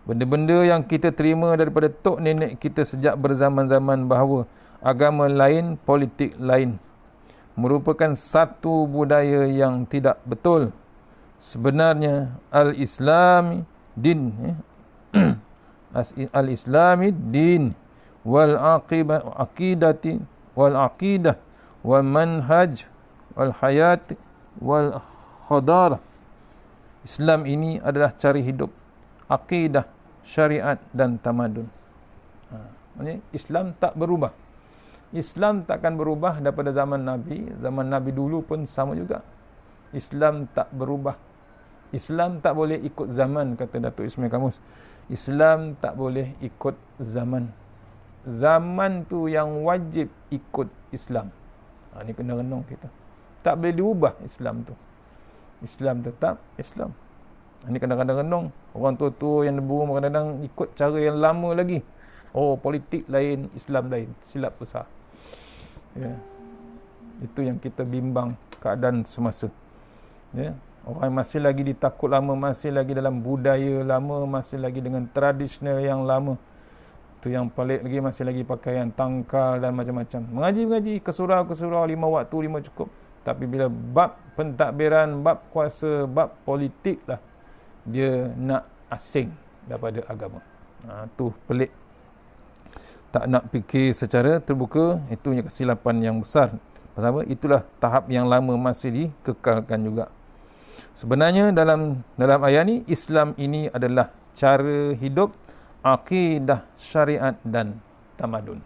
Benda-benda yang kita terima daripada tok nenek kita sejak berzaman-zaman bahawa agama lain, politik lain, merupakan satu budaya yang tidak betul. Sebenarnya al-Islami din al-Islami din wal aqidati wal aqidah wal manhaj wal hayat wal khadarah. Islam ini adalah cara hidup, akidah, syariat dan tamadun. Maksudnya Islam tak berubah. Islam takkan berubah daripada zaman Nabi. Zaman Nabi dulu pun sama juga. Islam tak berubah. Islam tak boleh ikut zaman, kata Datuk Ismail Kamus. Islam tak boleh ikut zaman. Zaman tu yang wajib ikut Islam. Ini kena renung kita. Tak boleh diubah Islam tu. Islam tetap Islam. Ini kadang-kadang renung. Orang tua-tua yang debur kadang-kadang ikut cara yang lama lagi. Oh, politik lain, Islam lain. Silap besar. Itu yang kita bimbang keadaan semasa. Orang masih lagi ditakut lama, masih lagi dalam budaya lama, masih lagi dengan tradisional yang lama. Itu yang pelik lagi, masih lagi pakaian tangkal dan macam-macam. Mengaji-mengaji, ke surau, 5 waktu, 5 cukup. Tapi bila bab pentadbiran, bab kuasa, bab politik lah, dia nak asing daripada agama. Tu pelik. Tak nak fikir secara terbuka, itu kesilapan yang besar Pasal apa? Itulah tahap yang lama masih dikekalkan juga. Sebenarnya dalam ayat ni, Islam ini adalah cara hidup, akidah, syariat dan tamadun.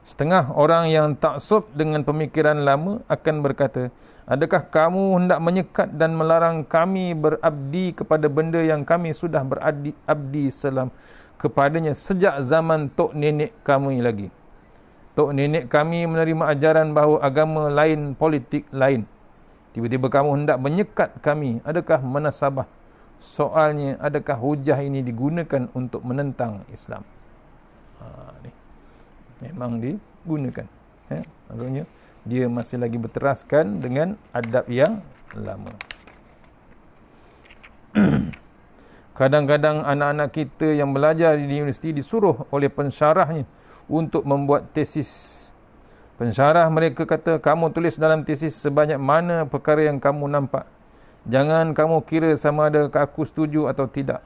Setengah orang yang taksub dengan pemikiran lama akan berkata, adakah kamu hendak menyekat dan melarang kami berabdi kepada benda yang kami sudah berabdi kepadanya sejak zaman tok nenek kami lagi. Tok nenek kami menerima ajaran bahawa agama lain, politik lain. Tiba-tiba kamu hendak menyekat kami. Adakah munasabah? Soalnya, adakah hujah ini digunakan untuk menentang Islam? Ni. Memang digunakan. Maksudnya, dia masih lagi berteraskan dengan adab yang lama. Kadang-kadang anak-anak kita yang belajar di universiti disuruh oleh pensyarahnya untuk membuat tesis. Pensyarah mereka kata, kamu tulis dalam tesis sebanyak mana perkara yang kamu nampak. Jangan kamu kira sama ada aku setuju atau tidak.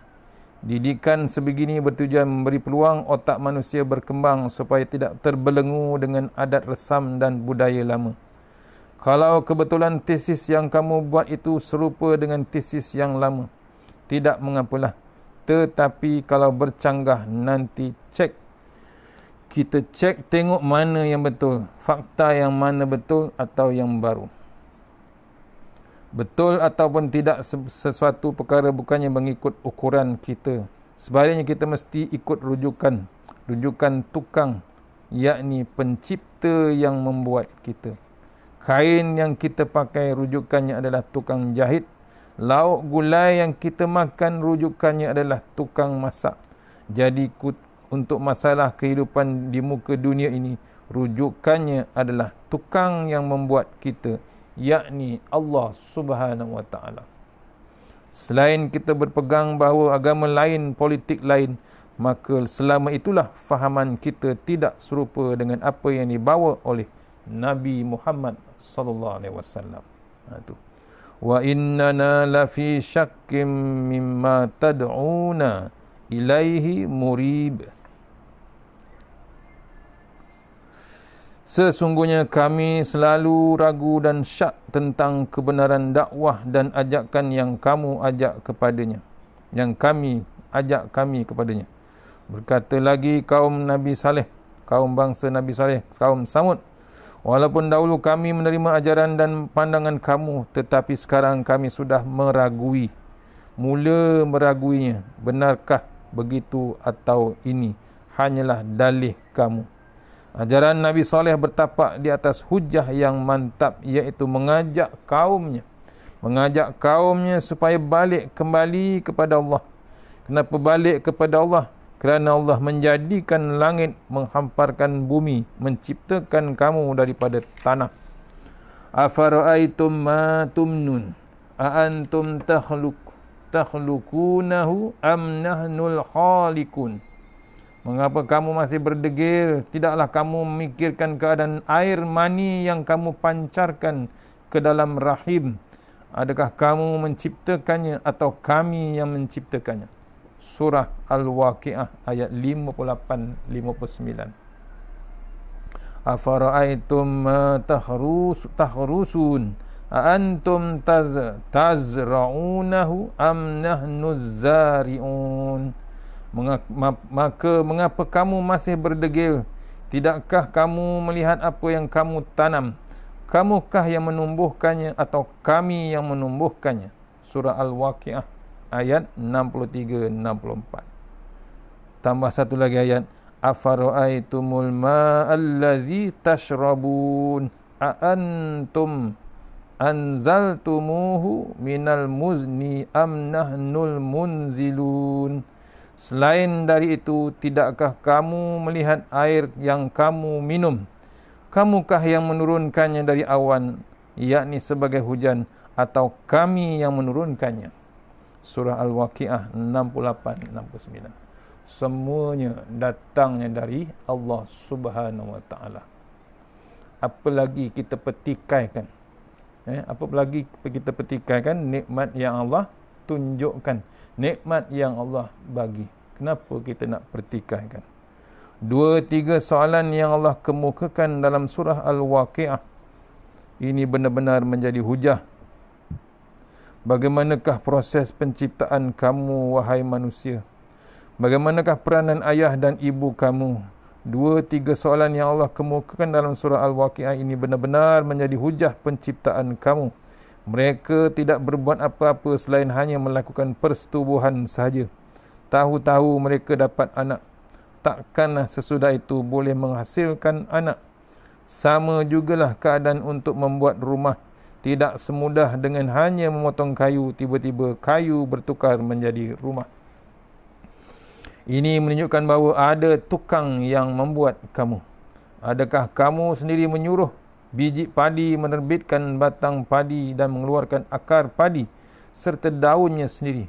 Didikan sebegini bertujuan memberi peluang otak manusia berkembang supaya tidak terbelenggu dengan adat resam dan budaya lama. Kalau kebetulan tesis yang kamu buat itu serupa dengan tesis yang lama, tidak mengapalah. Tetapi kalau bercanggah, nanti kita cek tengok mana yang betul, fakta yang mana betul atau yang baru. Betul ataupun tidak sesuatu perkara bukannya mengikut ukuran kita. Sebaliknya kita mesti ikut rujukan tukang, yakni pencipta yang membuat kita. Kain yang kita pakai rujukannya adalah tukang jahit. Lauk gulai yang kita makan rujukannya adalah tukang masak. Jadi untuk masalah kehidupan di muka dunia ini, rujukannya adalah tukang yang membuat kita, yakni Allah Subhanahu wa ta'ala. Selain kita berpegang bahawa agama lain, politik lain, maka selama itulah fahaman kita tidak serupa dengan apa yang dibawa oleh Nabi Muhammad sallallahu alaihi wasallam. Itu. Wa innana lafi syakkim mimma tad'una ilaihi murib. Sesungguhnya kami selalu ragu dan syak tentang kebenaran dakwah dan ajakan yang kamu ajak kepadanya. Yang kami ajak kami kepadanya. Berkata lagi kaum Nabi Saleh, kaum bangsa Nabi Saleh, kaum Samud. Walaupun dahulu kami menerima ajaran dan pandangan kamu, tetapi sekarang kami sudah mula meraguinya. Benarkah begitu atau ini hanyalah dalih kamu? Ajaran Nabi Saleh bertapak di atas hujah yang mantap, iaitu mengajak kaumnya supaya balik kembali kepada Allah. Kenapa balik kepada Allah? Kerana Allah menjadikan langit, menghamparkan bumi, menciptakan kamu daripada tanah. Afara'aitum ma tumnun a antum takhluqunahu am nahnul khaliqun. Mengapa kamu masih berdegil? Tidaklah kamu memikirkan keadaan air mani yang kamu pancarkan ke dalam rahim. Adakah kamu menciptakannya atau kami yang menciptakannya? Surah Al-Waqi'ah ayat 58-59. Afara'aitum ma tahrusun a antum tazra'unahu am nahnuz zari'un. Maka mengapa kamu masih berdegil? Tidakkah kamu melihat apa yang kamu tanam? Kamukah yang menumbuhkannya atau kami yang menumbuhkannya? Surah Al-Waqi'ah ayat 63-64. Tambah satu lagi ayat. Afara'aitumul ma'allazi tashrabun a antum anzaltumuhu minal muzni am nahnul munzilun. Selain dari itu, tidakkah kamu melihat air yang kamu minum? Kamukah yang menurunkannya dari awan, yakni sebagai hujan, atau kami yang menurunkannya? Surah Al-Waqi'ah 68-69. Semuanya datangnya dari Allah Subhanahu wa ta'ala. Apalagi kita petikaikan, apalagi kita petikaikan nikmat yang Allah tunjukkan, nikmat yang Allah bagi. Kenapa kita nak pertikaikan? 2-3 soalan yang Allah kemukakan dalam surah Al-Waqi'ah Ini benar-benar menjadi hujah. Bagaimanakah proses penciptaan kamu, wahai manusia? Bagaimanakah peranan ayah dan ibu kamu? 2-3 soalan yang Allah kemukakan dalam surah Al-Waqiah ini benar-benar menjadi hujah penciptaan kamu. Mereka tidak berbuat apa-apa selain hanya melakukan persetubuhan sahaja. Tahu-tahu mereka dapat anak. Takkanlah sesudah itu boleh menghasilkan anak. Sama jugalah keadaan untuk membuat rumah. Tidak semudah dengan hanya memotong kayu, tiba-tiba kayu bertukar menjadi rumah. Ini menunjukkan bahawa ada tukang yang membuat kamu. Adakah kamu sendiri menyuruh biji padi menerbitkan batang padi dan mengeluarkan akar padi serta daunnya sendiri?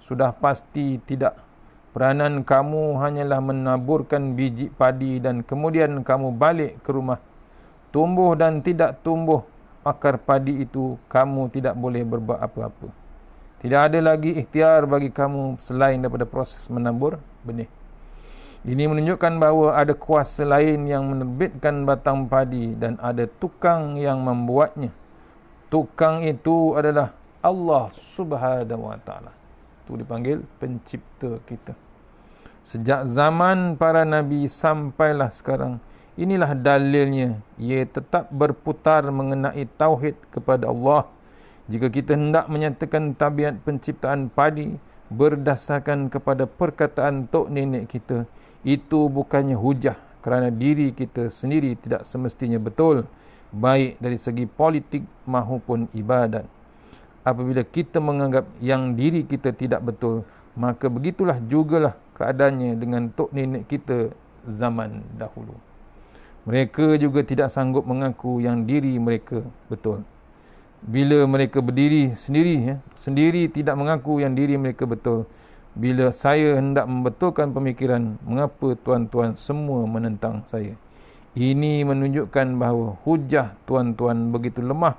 Sudah pasti tidak. Peranan kamu hanyalah menaburkan biji padi dan kemudian kamu balik ke rumah. Tumbuh dan tidak tumbuh akar padi itu, kamu tidak boleh berbuat apa-apa. Tidak ada lagi ikhtiar bagi kamu selain daripada proses menabur benih. Ini menunjukkan bahawa ada kuasa lain yang menerbitkan batang padi dan ada tukang yang membuatnya. Tukang itu adalah Allah Subhanahu wa taala. Itu dipanggil pencipta kita. Sejak zaman para nabi sampailah sekarang, inilah dalilnya. Ia tetap berputar mengenai tauhid kepada Allah. Jika kita hendak menyatakan tabiat penciptaan padi berdasarkan kepada perkataan tok nenek kita, itu bukannya hujah kerana diri kita sendiri tidak semestinya betul, baik dari segi politik maupun ibadat. Apabila kita menganggap yang diri kita tidak betul, maka begitulah jugalah keadaannya dengan tok nenek kita zaman dahulu. Mereka juga tidak sanggup mengaku yang diri mereka betul. Bila mereka berdiri sendiri tidak mengaku yang diri mereka betul. Bila saya hendak membetulkan pemikiran, mengapa tuan-tuan semua menentang saya? Ini menunjukkan bahawa hujah tuan-tuan begitu lemah.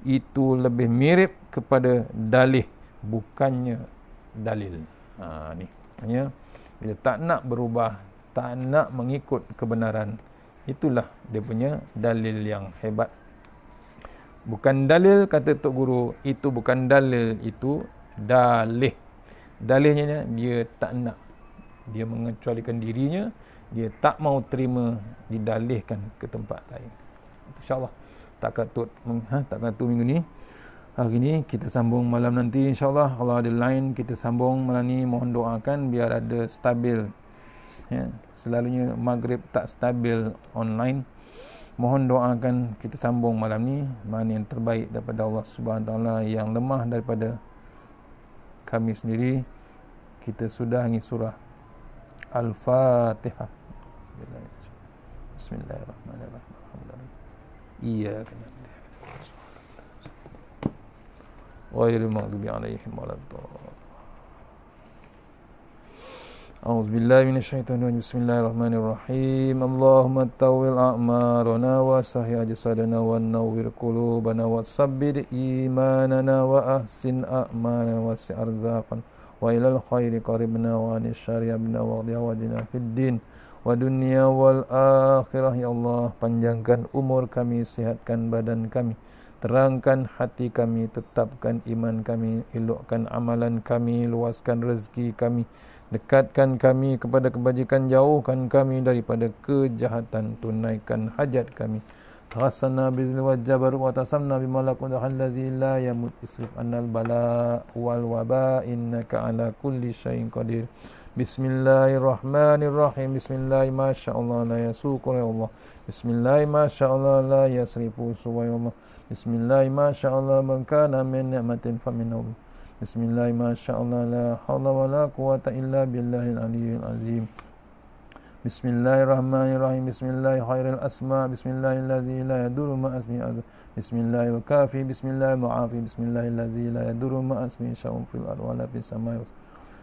Itu lebih mirip kepada dalih, bukannya dalil. Ni hanya bila tak nak berubah, tak nak mengikut kebenaran, itulah dia punya dalil yang hebat. Bukan dalil, kata Tok Guru, itu bukan dalil, itu dalih. Dalihnya dia tak nak, dia mengecualikan dirinya, dia tak mau terima didalihkan ke tempat lain. InsyaAllah tak katut minggu ni. Hari ni kita sambung malam nanti insyaAllah. Kalau ada line kita sambung malam ni. Mohon doakan biar ada stabil. Selalunya maghrib tak stabil online. Mohon doakan kita sambung malam ni. Mana yang terbaik daripada Allah Subhanahu Wa Taala, yang lemah daripada kami sendiri. Kita sudah ni surah Al-Fatihah. Bismillahirrahmanirrahim. Iyyaka na'budu ghairil maghdubi 'alaihim waladdallin. A'udzu billahi minasyaitonir rajim. Bismillahirrahmanirrahim. Allahumma tawwil a'marana wa sahih ajsadana wa nawwir qulubana wa sabbir imanana wa ahsin a'malana wa si' arzaqan wa ilal khairi qaribna wa anil syarri abna wa qadina fid din wa dunya wal akhirah. Ya Allah, panjangkan umur kami, sihatkan badan kami, terangkan hati kami, tetapkan iman kami, elokkan amalan kami, luaskan rezeki kami, dekatkan kami kepada kebajikan, jauhkan kami daripada kejahatan, tunaikan hajat kami. Hasana bizil wa jabar wa tasamna bimalakun allazi la yamut isrif annal bala wal waba innaka ala kulli syai'in qadir. Bismillahirrahmanirrahim. Bismillahi masyaallah la yasuqu ya Allah. Bismillahi masyaallah la yasrifu suwa ya Allah. Bismillahi masyaallah man kana min ni'matin famin Allah. Bismillahi masyaallah la haula wala quwata illa billahil aliyyil azim. Bismillahirrahmanirrahim. Bismillahi khairil asma. Bismillahillazi la yadurru ma asmihi azza. Bismillahil kafi. Bismillahil mu'afi. Bismillahillazi la yadurru ma asmihi syai'un fil ardi wa la fis samai.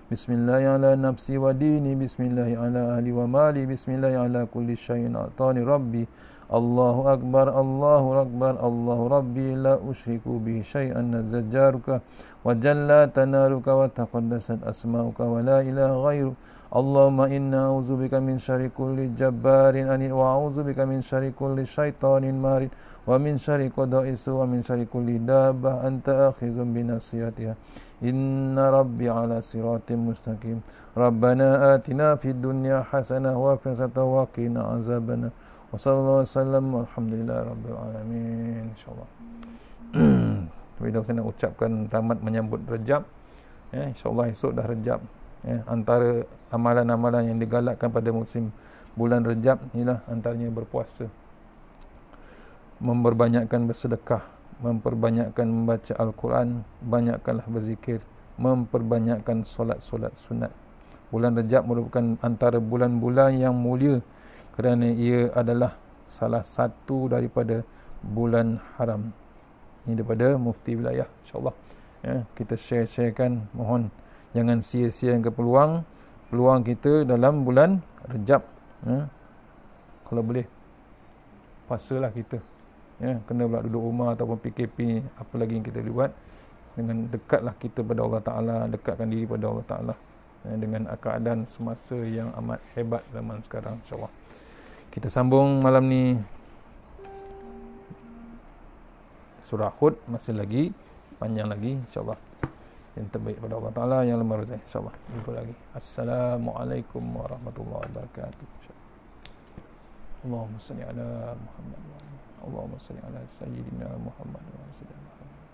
Bismillahi ala nafsi wa dini. Bismillahi ala ahli wa mali. Bismillahi ala kulli syai'in atani rabbi. Allahu akbar, Allahu akbar, Allahu rabbi la usyriku bihi syai'an nazajjaruka wa jalla tanaruka wa taqaddasat asma'uka wa la ilaha ghairu Allahumma inna a'udzubika min syarri kulli jabbarin anid wa a'udzubika min syarri kulli syaitanin marid wa min syarri qada'isu wa min syarri kulli dabbah anta akhizun binasiyatiha inna rabbi ala siratim mustaqim rabbana atina fid dunya hasanah wa fil akhirati wa qina azabannar wa sallallahu alaihi wasallam walhamdulillahi rabbil alamin insyaallah. Bila saya nak ucapkan selamat menyambut Rejab, insyaallah esok dah Rejab. Antara amalan-amalan yang digalakkan pada musim bulan Rejab ialah antaranya berpuasa, memperbanyakkan bersedekah, memperbanyakkan membaca Al-Quran, banyakkanlah berzikir, memperbanyakkan solat-solat sunat. Bulan Rejab merupakan antara bulan-bulan yang mulia kerana ia adalah salah satu daripada bulan haram. Ini daripada mufti wilayah, insyaAllah. Kita share-sharekan, mohon jangan sia-siakan peluang kita dalam bulan Rejab. Kalau boleh puasalah kita. Kena pula duduk rumah ataupun PKP ni, apa lagi yang kita buat, dengan dekatlah kita pada Allah Ta'ala, dekatkan diri pada Allah Ta'ala dengan keadaan semasa yang amat hebat zaman sekarang, insyaAllah. Kita sambung malam ni surah Hud, masih lagi panjang lagi, insyaAllah. Yang terbaik pada Allah Ta'ala, yang lemah rezeki, insyaAllah. Jumpa lagi. Assalamualaikum warahmatullahi wabarakatuh. Allahumma salli ala Muhammad wa ala Allahumma salli ala Sayyidina Muhammad wa ala Sayyidina Muhammad.